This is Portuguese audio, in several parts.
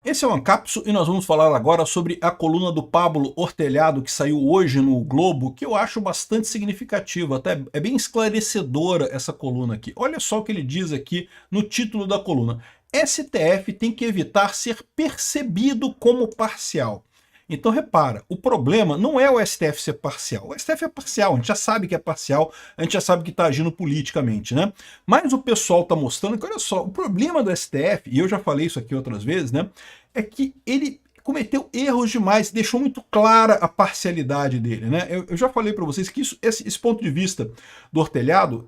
Esse é o Ancapso e nós vamos falar agora sobre a coluna do Pablo Ortelhado que saiu hoje no Globo, que eu acho bastante significativa, até é bem esclarecedora essa coluna aqui. Olha só o que ele diz aqui no título da coluna. STF tem que evitar ser percebido como parcial. Então repara, o problema não é o STF ser parcial. O STF é parcial, a gente já sabe que é parcial, a gente já sabe que está agindo politicamente, né? Mas o pessoal está mostrando que, olha só, o problema do STF, e eu já falei isso aqui outras vezes, né? É que ele cometeu erros demais, deixou muito clara a parcialidade dele, né? Eu já falei para vocês que esse ponto de vista do Ortelhado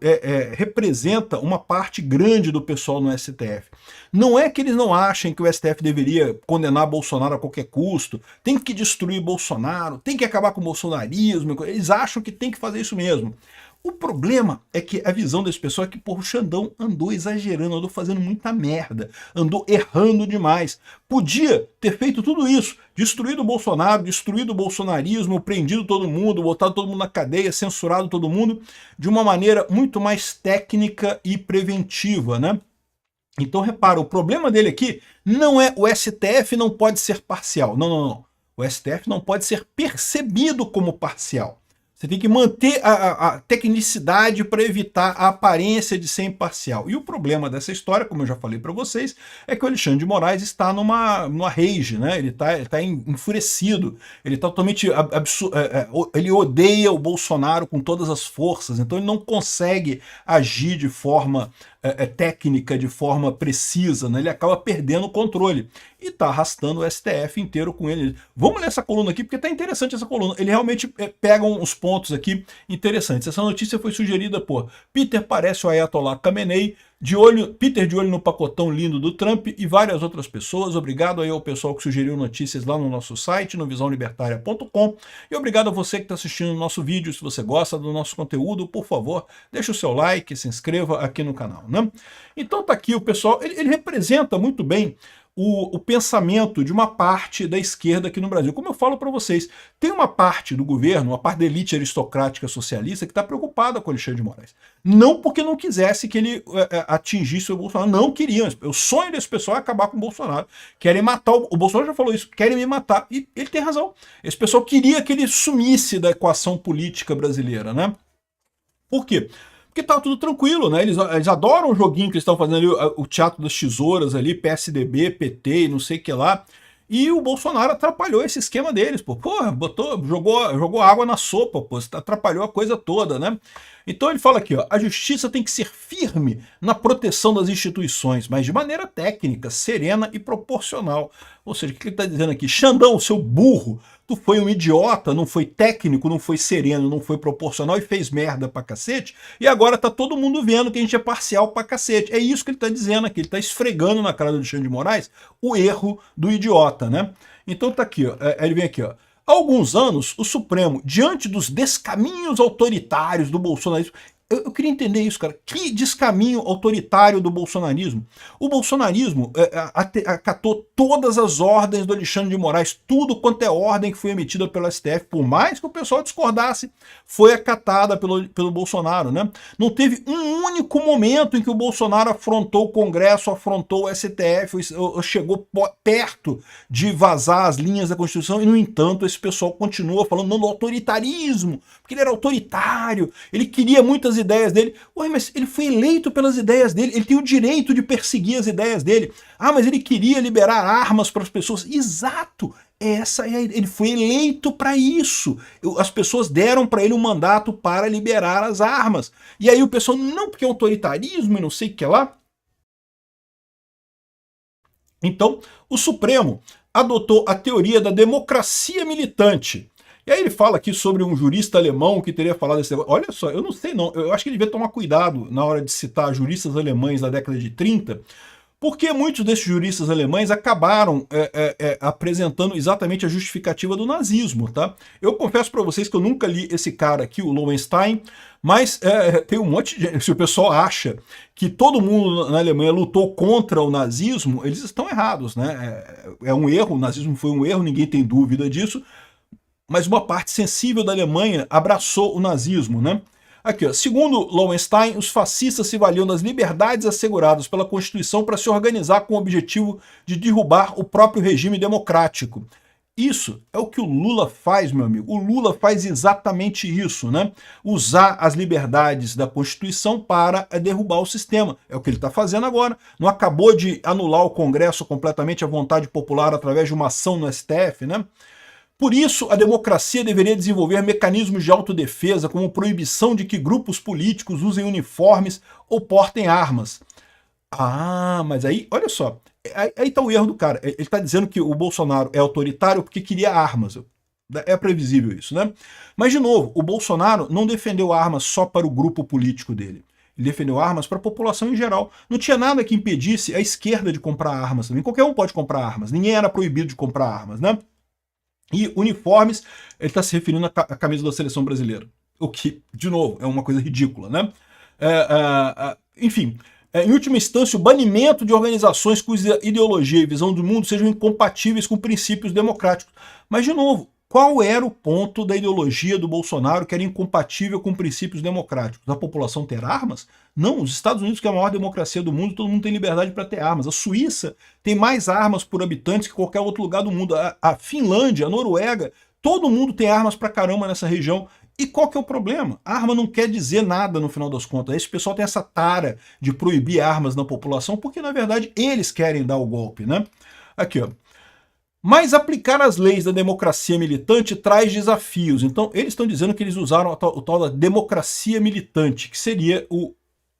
representa uma parte grande do pessoal no STF. Não é que eles não achem que o STF deveria condenar Bolsonaro a qualquer custo, tem que destruir Bolsonaro, tem que acabar com o bolsonarismo, eles acham que tem que fazer isso mesmo. O problema é que a visão desse pessoal é que, porra, o Xandão andou exagerando, andou fazendo muita merda, andou errando demais. Podia ter feito tudo isso, destruído o Bolsonaro, destruído o bolsonarismo, prendido todo mundo, botado todo mundo na cadeia, censurado todo mundo, de uma maneira muito mais técnica e preventiva, né? Então repara, o problema dele aqui não é o STF não pode ser parcial, não. O STF não pode ser percebido como parcial. Você tem que manter a tecnicidade para evitar a aparência de ser imparcial. E o problema dessa história, como eu já falei para vocês, é que o Alexandre de Moraes está numa rage, né? Ele tá enfurecido, ele está totalmente ele odeia o Bolsonaro com todas as forças, então ele não consegue agir de forma técnica, de forma precisa, né? Ele acaba perdendo o controle e está arrastando o STF inteiro com ele. Vamos ler essa coluna aqui, porque está interessante essa coluna. Ele realmente pega uns pontos aqui interessantes. Essa notícia foi sugerida por Peter Parece o Ayatollah Khamenei, Peter de olho no pacotão lindo do Trump e várias outras pessoas. Obrigado aí ao pessoal que sugeriu notícias lá no nosso site, no visãolibertaria.com, e obrigado a você que está assistindo o nosso vídeo. Se você gosta do nosso conteúdo, por favor, deixa o seu like, se inscreva aqui no canal, né? Então tá aqui o pessoal, ele representa muito bem o pensamento de uma parte da esquerda aqui no Brasil. Como eu falo para vocês, tem uma parte do governo, uma parte da elite aristocrática socialista que está preocupada com o Alexandre de Moraes. Não porque não quisesse que ele atingisse o Bolsonaro, não queriam. O sonho desse pessoal é acabar com o Bolsonaro. Querem matar, o Bolsonaro já falou isso, querem me matar. E ele tem razão. Esse pessoal queria que ele sumisse da equação política brasileira, né? Por quê? Porque tá tudo tranquilo, né? Eles adoram o joguinho que eles estão fazendo ali, o teatro das tesouras ali, PSDB, PT e não sei o que lá. E o Bolsonaro atrapalhou esse esquema deles, pô. Porra, jogou água na sopa, pô. Atrapalhou a coisa toda, né? Então ele fala aqui, ó, a justiça tem que ser firme na proteção das instituições, mas de maneira técnica, serena e proporcional. Ou seja, o que ele está dizendo aqui? Xandão, seu burro, tu foi um idiota, não foi técnico, não foi sereno, não foi proporcional e fez merda pra cacete, e agora tá todo mundo vendo que a gente é parcial pra cacete. É isso que ele tá dizendo aqui, ele tá esfregando na cara do Alexandre de Moraes o erro do idiota, né? Então tá aqui, ó, ele vem aqui, ó. Há alguns anos, o Supremo, diante dos descaminhos autoritários do bolsonarismo, eu queria entender isso, cara. Que descaminho autoritário do bolsonarismo. O bolsonarismo acatou todas as ordens do Alexandre de Moraes, tudo quanto é ordem que foi emitida pelo STF, por mais que o pessoal discordasse, foi acatada pelo Bolsonaro, né? Não teve um único momento em que o Bolsonaro afrontou o Congresso, afrontou o STF, chegou perto de vazar as linhas da Constituição, e no entanto esse pessoal continua falando não do autoritarismo, porque ele era autoritário, ele queria muitas ideias dele. Ué, mas ele foi eleito pelas ideias dele, ele tem o direito de perseguir as ideias dele. Ah, mas ele queria liberar armas para as pessoas. Exato! Ele foi eleito para isso. As pessoas deram para ele um mandato para liberar as armas. E aí o pessoal, não, porque é autoritarismo e não sei o que lá. Então, o Supremo adotou a teoria da democracia militante. E aí ele fala aqui sobre um jurista alemão que teria falado esse negócio. Olha só, eu não sei não, eu acho que ele devia tomar cuidado na hora de citar juristas alemães da década de 30, porque muitos desses juristas alemães acabaram apresentando exatamente a justificativa do nazismo, tá? Eu confesso para vocês que eu nunca li esse cara aqui, o Lowenstein, mas tem um monte de gente, se o pessoal acha que todo mundo na Alemanha lutou contra o nazismo, eles estão errados, né? É um erro, o nazismo foi um erro, ninguém tem dúvida disso, mas uma parte sensível da Alemanha abraçou o nazismo, né? Aqui, ó. Segundo Lowenstein, os fascistas se valiam das liberdades asseguradas pela Constituição para se organizar com o objetivo de derrubar o próprio regime democrático. Isso é o que o Lula faz, meu amigo. O Lula faz exatamente isso, né? Usar as liberdades da Constituição para derrubar o sistema. É o que ele está fazendo agora. Não acabou de anular o Congresso completamente à vontade popular através de uma ação no STF, né? Por isso, a democracia deveria desenvolver mecanismos de autodefesa, como proibição de que grupos políticos usem uniformes ou portem armas. Ah, mas aí, olha só, aí está o erro do cara. Ele está dizendo que o Bolsonaro é autoritário porque queria armas. É previsível isso, né? Mas, de novo, o Bolsonaro não defendeu armas só para o grupo político dele. Ele defendeu armas para a população em geral. Não tinha nada que impedisse a esquerda de comprar armas também. Qualquer um pode comprar armas. Ninguém era proibido de comprar armas, né? E uniformes, ele está se referindo à camisa da seleção brasileira. O que, de novo, é uma coisa ridícula, né? Enfim, em última instância, o banimento de organizações cuja ideologia e visão do mundo sejam incompatíveis com princípios democráticos. Mas, de novo, qual era o ponto da ideologia do Bolsonaro que era incompatível com princípios democráticos? A população ter armas? Não, os Estados Unidos, que é a maior democracia do mundo, todo mundo tem liberdade para ter armas. A Suíça tem mais armas por habitantes que qualquer outro lugar do mundo. A Finlândia, a Noruega, todo mundo tem armas pra caramba nessa região. E qual que é o problema? A arma não quer dizer nada no final das contas. Esse pessoal tem essa tara de proibir armas na população porque, na verdade, eles querem dar o golpe, né? Aqui, ó. Mas aplicar as leis da democracia militante traz desafios. Então, eles estão dizendo que eles usaram o tal da democracia militante, que seria o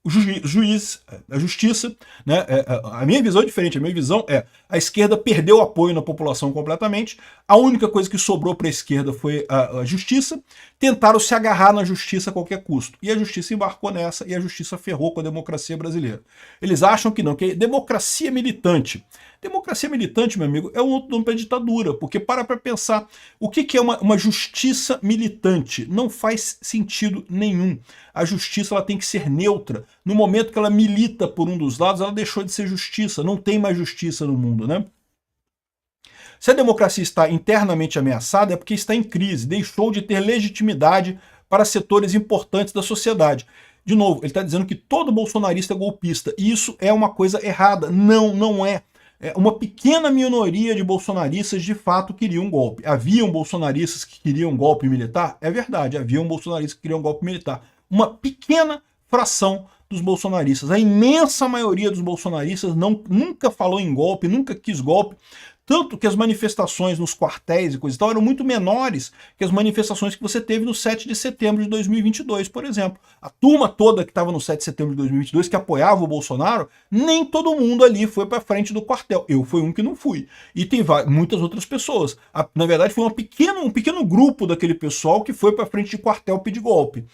juiz, a justiça, né? A minha visão é diferente. A minha visão é a esquerda perdeu o apoio na população completamente. A única coisa que sobrou para a esquerda foi a justiça. Tentaram se agarrar na justiça a qualquer custo. E a justiça embarcou nessa e a justiça ferrou com a democracia brasileira. Eles acham que não, que é democracia militante. Democracia militante, meu amigo, é um outro nome para ditadura, porque para pensar o que é uma justiça militante. Não faz sentido nenhum. A justiça ela tem que ser neutra. No momento que ela milita por um dos lados, ela deixou de ser justiça. Não tem mais justiça no mundo, né? Se a democracia está internamente ameaçada, é porque está em crise, deixou de ter legitimidade para setores importantes da sociedade. De novo, ele está dizendo que todo bolsonarista é golpista, e isso é uma coisa errada. Não, não é. Uma pequena minoria de bolsonaristas de fato queriam um golpe. Haviam bolsonaristas que queriam um golpe militar? É verdade, haviam bolsonaristas que queriam um golpe militar. Uma pequena fração dos bolsonaristas. A imensa maioria dos bolsonaristas nunca falou em golpe, nunca quis golpe. Tanto que as manifestações nos quartéis e coisa e tal eram muito menores que as manifestações que você teve no 7 de setembro de 2022, por exemplo. A turma toda que estava no 7 de setembro de 2022, que apoiava o Bolsonaro, nem todo mundo ali foi para frente do quartel. Eu fui um que não fui. E tem muitas outras pessoas. Na verdade, foi um pequeno grupo daquele pessoal que foi para frente de quartel pedir golpe.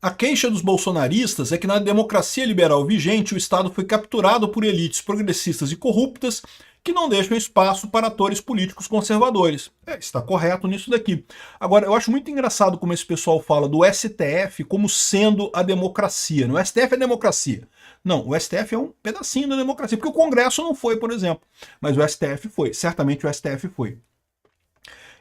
A queixa dos bolsonaristas é que na democracia liberal vigente o Estado foi capturado por elites progressistas e corruptas que não deixam espaço para atores políticos conservadores. Está correto nisso daqui. Agora, eu acho muito engraçado como esse pessoal fala do STF como sendo a democracia. O STF é democracia. Não, o STF é um pedacinho da democracia, porque o Congresso não foi, por exemplo. Mas o STF foi, certamente o STF foi.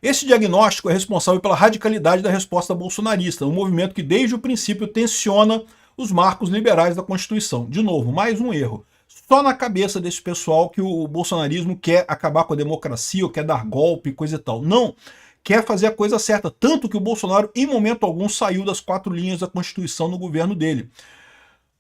Esse diagnóstico é responsável pela radicalidade da resposta bolsonarista, um movimento que desde o princípio tensiona os marcos liberais da Constituição. De novo, mais um erro. Só na cabeça desse pessoal que o bolsonarismo quer acabar com a democracia, ou quer dar golpe, coisa e tal. Não, quer fazer a coisa certa. Tanto que o Bolsonaro, em momento algum, saiu das 4 linhas da Constituição no governo dele.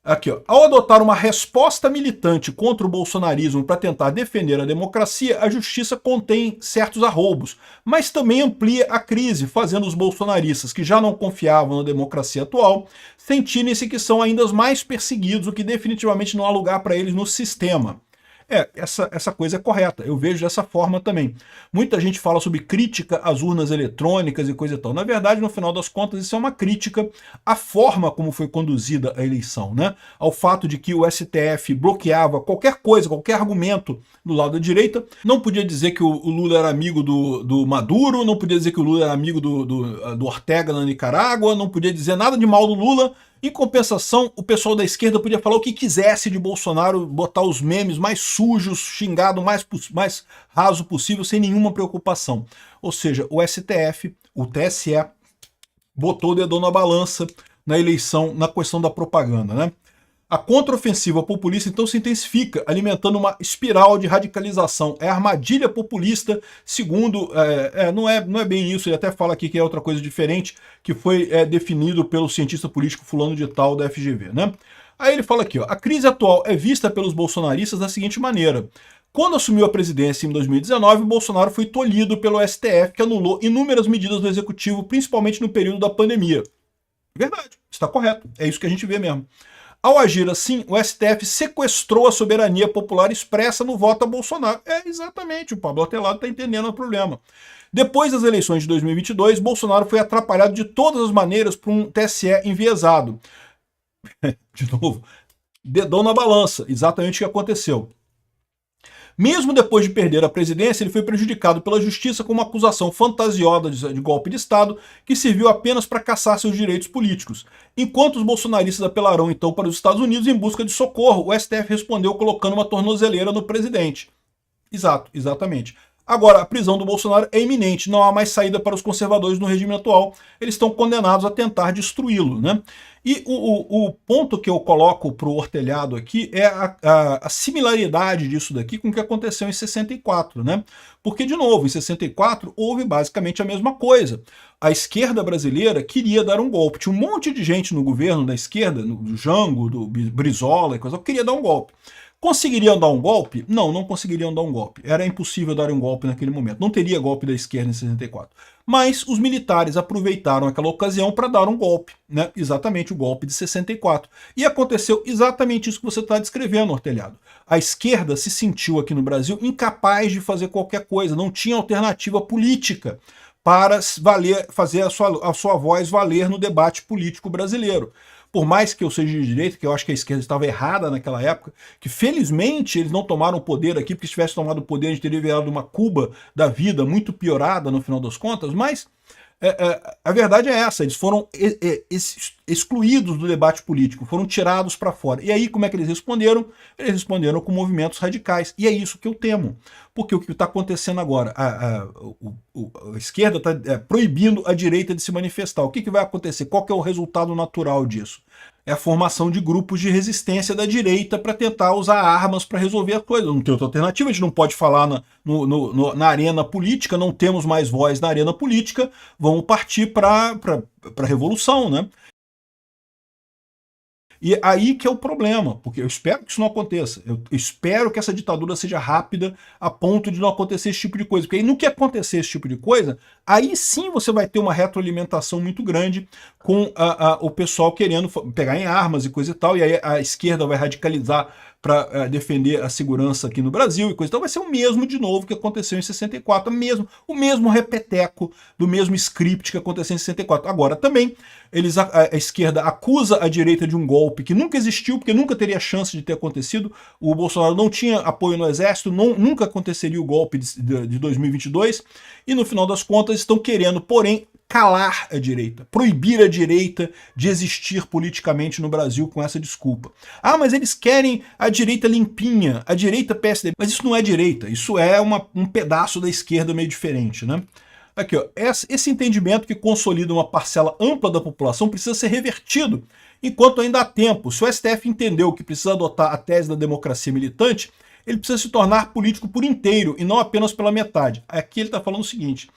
Aqui, ó. Ao adotar uma resposta militante contra o bolsonarismo para tentar defender a democracia, a justiça contém certos arroubos, mas também amplia a crise, fazendo os bolsonaristas que já não confiavam na democracia atual sentirem-se que são ainda os mais perseguidos, o que definitivamente não há lugar para eles no sistema. Essa coisa é correta, eu vejo dessa forma também. Muita gente fala sobre crítica às urnas eletrônicas e coisa e tal. Na verdade, no final das contas, isso é uma crítica à forma como foi conduzida a eleição, né? Ao fato de que o STF bloqueava qualquer coisa, qualquer argumento do lado da direita. Não podia dizer que o Lula era amigo do Maduro, não podia dizer que o Lula era amigo do Ortega na Nicarágua, não podia dizer nada de mal do Lula. Em compensação, o pessoal da esquerda podia falar o que quisesse de Bolsonaro, botar os memes mais sujos, xingado mais raso possível, sem nenhuma preocupação. Ou seja, o STF, o TSE, botou o dedão na balança na eleição, na questão da propaganda, né? A contraofensiva populista então se intensifica, alimentando uma espiral de radicalização. É armadilha populista, segundo, não é bem isso, ele até fala aqui que é outra coisa diferente, que foi definido pelo cientista político fulano de tal da FGV, né? Aí ele fala aqui, ó, a crise atual é vista pelos bolsonaristas da seguinte maneira: quando assumiu a presidência em 2019, Bolsonaro foi tolhido pelo STF, que anulou inúmeras medidas do executivo, principalmente no período da pandemia. Verdade, está correto, é isso que a gente vê mesmo. Ao agir assim, o STF sequestrou a soberania popular expressa no voto a Bolsonaro. É exatamente, o Pablo Atelado está entendendo o problema. Depois das eleições de 2022, Bolsonaro foi atrapalhado de todas as maneiras por um TSE enviesado. De novo, dedão na balança, exatamente o que aconteceu. Mesmo depois de perder a presidência, ele foi prejudicado pela justiça com uma acusação fantasiosa de golpe de Estado que serviu apenas para caçar seus direitos políticos. Enquanto os bolsonaristas apelarão então para os Estados Unidos em busca de socorro, o STF respondeu colocando uma tornozeleira no presidente. Exatamente. Agora, a prisão do Bolsonaro é iminente, não há mais saída para os conservadores no regime atual, eles estão condenados a tentar destruí-lo, né? E o ponto que eu coloco para o Ortelhado aqui é a similaridade disso daqui com o que aconteceu em 64, né? Porque, de novo, em 64 houve basicamente a mesma coisa. A esquerda brasileira queria dar um golpe. Tinha um monte de gente no governo da esquerda, do Jango, do Brizola e coisa, que queria dar um golpe. Conseguiriam dar um golpe? Não, não conseguiriam dar um golpe. Era impossível dar um golpe naquele momento. Não teria golpe da esquerda em 64. Mas os militares aproveitaram aquela ocasião para dar um golpe, né? Exatamente o golpe de 64. E aconteceu exatamente isso que você está descrevendo, Ortelhado. A esquerda se sentiu aqui no Brasil incapaz de fazer qualquer coisa, não tinha alternativa política para fazer a sua voz valer no debate político brasileiro. Por mais que eu seja de direita, que eu acho que a esquerda estava errada naquela época, que felizmente eles não tomaram o poder aqui, porque se tivesse tomado o poder a gente teria virado uma Cuba da vida muito piorada no final das contas, mas a verdade é essa, eles foram excluídos do debate político, foram tirados para fora. E aí como é que eles responderam? Eles responderam com movimentos radicais. E é isso que eu temo. Porque o que está acontecendo agora? A esquerda está proibindo a direita de se manifestar. O que vai acontecer? Qual que é o resultado natural disso? É a formação de grupos de resistência da direita para tentar usar armas para resolver a coisa. Não tem outra alternativa, a gente não pode falar na arena política, não temos mais voz na arena política, vamos partir para a revolução, né? E aí que é o problema, porque eu espero que isso não aconteça. Eu espero que essa ditadura seja rápida a ponto de não acontecer esse tipo de coisa. Porque aí no que acontecer esse tipo de coisa, aí sim você vai ter uma retroalimentação muito grande com o pessoal querendo pegar em armas e coisa e tal, e aí a esquerda vai radicalizar para defender a segurança aqui no Brasil e coisa. Então vai ser o mesmo de novo que aconteceu em 64, o mesmo repeteco do mesmo script que aconteceu em 64. Agora também a esquerda acusa a direita de um golpe que nunca existiu, porque nunca teria chance de ter acontecido. O Bolsonaro não tinha apoio no exército, nunca aconteceria o golpe de 2022, e no final das contas estão querendo, porém, calar a direita, proibir a direita de existir politicamente no Brasil com essa desculpa. Ah, mas eles querem a direita limpinha, a direita PSD. Mas isso não é direita, isso é um pedaço da esquerda meio diferente, né? Aqui, ó, esse entendimento que consolida uma parcela ampla da população precisa ser revertido enquanto ainda há tempo. Se o STF entendeu que precisa adotar a tese da democracia militante, ele precisa se tornar político por inteiro e não apenas pela metade. Aqui ele está falando o seguinte: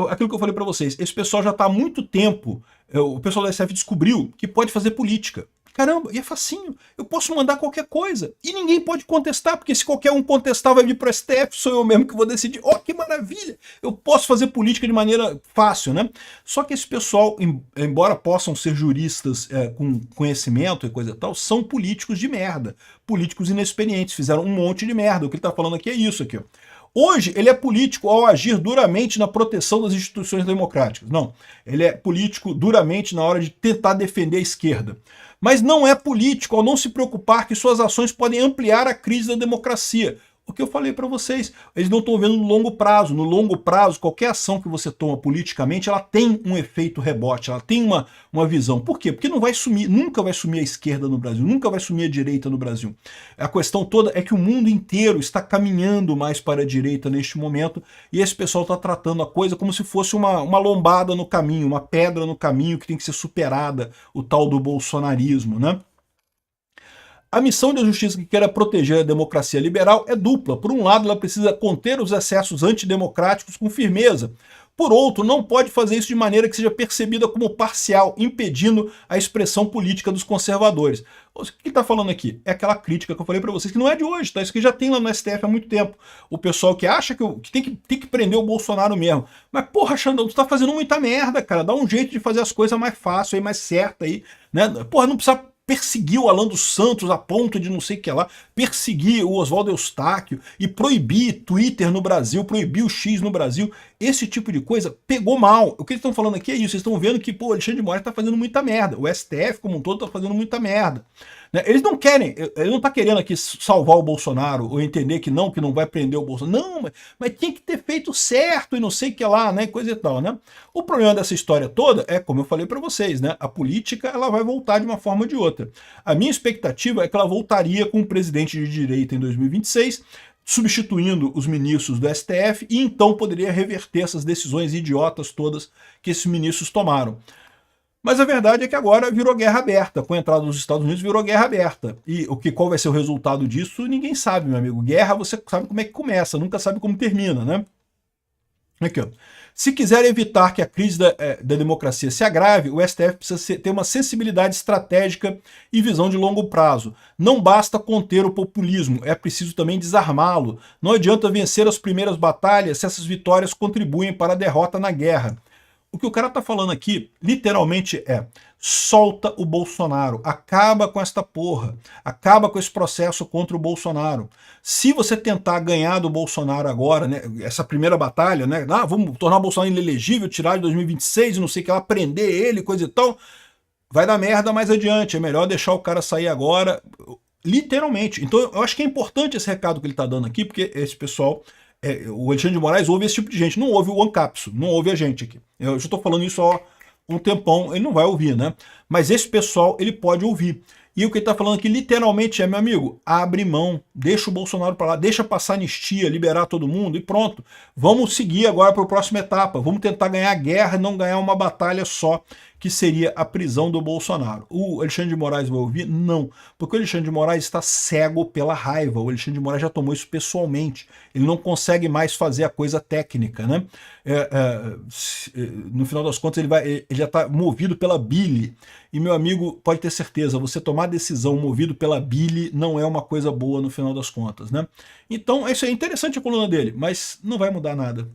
aquilo que eu falei para vocês, esse pessoal já está há muito tempo, o pessoal da SF descobriu que pode fazer política. Caramba, e é facinho, eu posso mandar qualquer coisa, e ninguém pode contestar, porque se qualquer um contestar vai vir para o STF, sou eu mesmo que vou decidir. Oh, que maravilha, eu posso fazer política de maneira fácil, né? Só que esse pessoal, embora possam ser juristas com conhecimento e coisa e tal, são políticos de merda, políticos inexperientes, fizeram um monte de merda. O que ele está falando aqui é isso aqui, ó. Hoje, ele é político ao agir duramente na proteção das instituições democráticas. Não, ele é político duramente na hora de tentar defender a esquerda. Mas não é político ao não se preocupar que suas ações podem ampliar a crise da democracia. O que eu falei para vocês, eles não estão vendo no longo prazo. No longo prazo, qualquer ação que você toma politicamente, ela tem um efeito rebote, ela tem uma visão. Por quê? Porque não vai sumir, nunca vai sumir a esquerda no Brasil, nunca vai sumir a direita no Brasil. A questão toda é que o mundo inteiro está caminhando mais para a direita neste momento, e esse pessoal está tratando a coisa como se fosse uma lombada no caminho, uma pedra no caminho que tem que ser superada, o tal do bolsonarismo, né? A missão da justiça que quer proteger a democracia liberal é dupla. Por um lado, ela precisa conter os excessos antidemocráticos com firmeza. Por outro, não pode fazer isso de maneira que seja percebida como parcial, impedindo a expressão política dos conservadores. O que ele está falando aqui? É aquela crítica que eu falei para vocês, que não é de hoje, tá? Isso que já tem lá no STF há muito tempo. O pessoal que acha que tem que prender o Bolsonaro mesmo. Mas, porra, Xandão, tu tá fazendo muita merda, cara. Dá um jeito de fazer as coisas mais fácil, aí, mais certa aí, né? Porra, não precisa perseguir o Alan dos Santos a ponto de não sei o que lá, perseguir o Oswaldo Eustáquio e proibir Twitter no Brasil, proibir o X no Brasil. Esse tipo de coisa pegou mal. O que eles estão falando aqui é isso, vocês estão vendo que, pô, Alexandre de Moraes está fazendo muita merda, o STF como um todo está fazendo muita merda. Né? Eles não querem, ele não está querendo aqui salvar o Bolsonaro, ou entender que não vai prender o Bolsonaro. Não, mas tinha que ter feito certo e não sei o que lá, né, coisa e tal, né? O problema dessa história toda é, como eu falei para vocês, né, a política ela vai voltar de uma forma ou de outra. A minha expectativa é que ela voltaria com um presidente de direita em 2026, substituindo os ministros do STF, e então poderia reverter essas decisões idiotas todas que esses ministros tomaram. Mas a verdade é que agora virou guerra aberta. Com a entrada dos Estados Unidos virou guerra aberta. E qual vai ser o resultado disso, ninguém sabe, meu amigo. Guerra você sabe como é que começa, nunca sabe como termina, né? Aqui, ó. Se quiser evitar que a crise da democracia se agrave, o STF precisa ter uma sensibilidade estratégica e visão de longo prazo. Não basta conter o populismo, é preciso também desarmá-lo. Não adianta vencer as primeiras batalhas se essas vitórias contribuem para a derrota na guerra. O que o cara tá falando aqui, literalmente, é: solta o Bolsonaro, acaba com esta porra, acaba com esse processo contra o Bolsonaro. Se você tentar ganhar do Bolsonaro agora, né, essa primeira batalha, né, vamos tornar o Bolsonaro inelegível, tirar de 2026 e não sei o que lá, prender ele, coisa e tal, vai dar merda mais adiante, é melhor deixar o cara sair agora, literalmente. Então eu acho que é importante esse recado que ele tá dando aqui, porque esse pessoal... o Alexandre de Moraes ouve esse tipo de gente, não ouve o Ancapso, não ouve a gente aqui. Eu já estou falando isso há um tempão, ele não vai ouvir, né? Mas esse pessoal, ele pode ouvir. E o que ele está falando aqui, literalmente, é, meu amigo, abre mão, deixa o Bolsonaro para lá, deixa passar anistia, liberar todo mundo e pronto. Vamos seguir agora para a próxima etapa, vamos tentar ganhar a guerra e não ganhar uma batalha só, que seria a prisão do Bolsonaro. O Alexandre de Moraes vai ouvir? Não, porque o Alexandre de Moraes está cego pela raiva, o Alexandre de Moraes já tomou isso pessoalmente, ele não consegue mais fazer a coisa técnica, né? No final das contas ele já está movido pela bile, e meu amigo, pode ter certeza, você tomar decisão movido pela bile não é uma coisa boa no final das contas, né? Então isso é interessante a coluna dele, mas não vai mudar nada.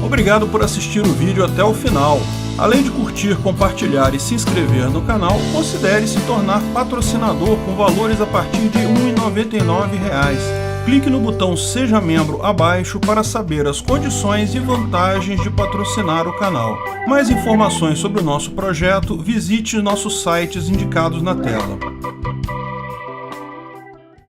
Obrigado por assistir o vídeo até o final. Além de curtir, compartilhar e se inscrever no canal, considere se tornar patrocinador com valores a partir de R$ 1,99. Clique no botão Seja Membro abaixo para saber as condições e vantagens de patrocinar o canal. Mais informações sobre o nosso projeto, visite nossos sites indicados na tela.